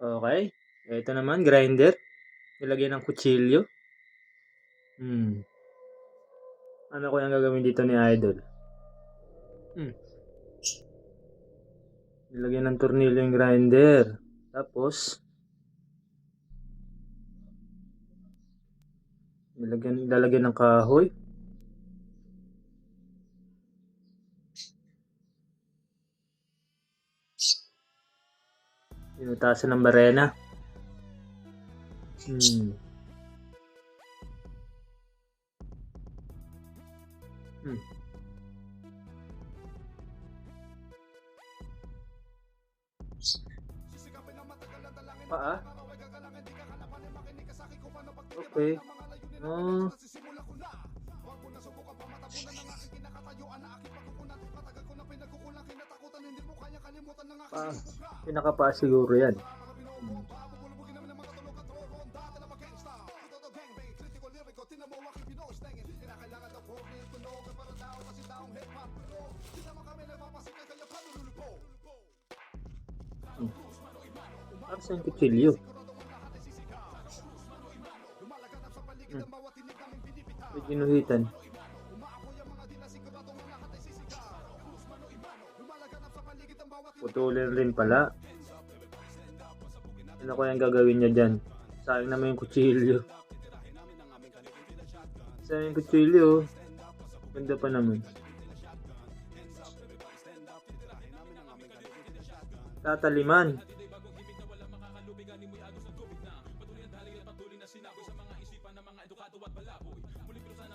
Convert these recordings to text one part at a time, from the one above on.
Okay. Ito naman, grinder. Nilagyan ng kutsilyo. Ano kaya ang gagawin dito ni Idol? Nilagyan ng tornilyo yung grinder. Tapos, lalagyan ng kahoy. Inutasan ng barena. Paa? Okay. Pinakapaa siguro yan. Para sa yung kutsilyo. May ginuhitan. Putulin rin pala. Ano kaya ang gagawin niya dyan? Sayang naman yung kutsilyo. Sayang yung kutsilyo. Ganda pa naman. Tataliman.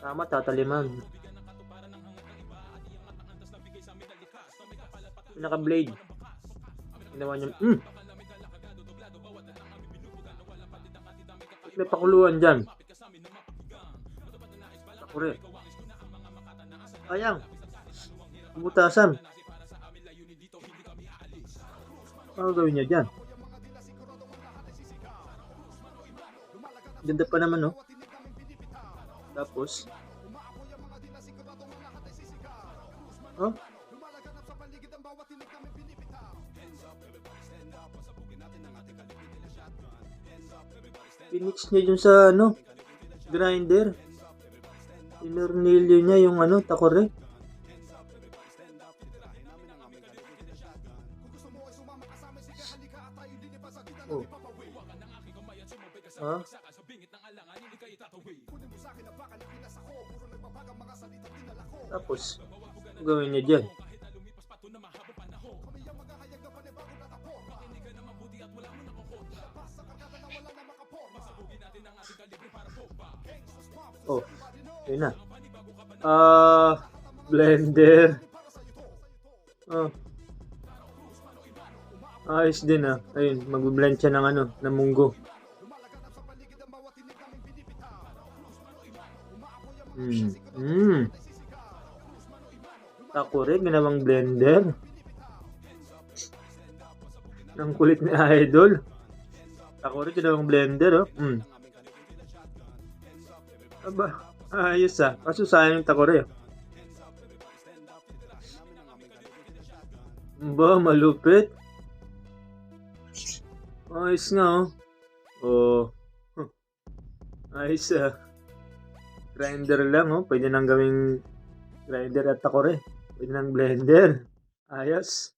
Tama, tataliman. Pinaka-blade. Ginawa niya. May pakuluan dyan. Takure. Sayang. Butasan. Ano gawin niya dyan? Ganda pa naman, no? Tapos, pinix niya dun sa, grinder. Inornilyo niya yung, takore. Tapos, gawin niya dyan. Yun na. Blender. Ayos din Ayun, mag-blend siya ng ng munggo. Takore, ginawang blender. Ang kulit ni Idol. Takore, ginawang blender, Aba, ayos Kaso sayang yung takore. Ba, malupit. Ayos nga, ayos Grinder lang, Pwede nang gawing grinder at takore. Pwede nang blender. Ayos.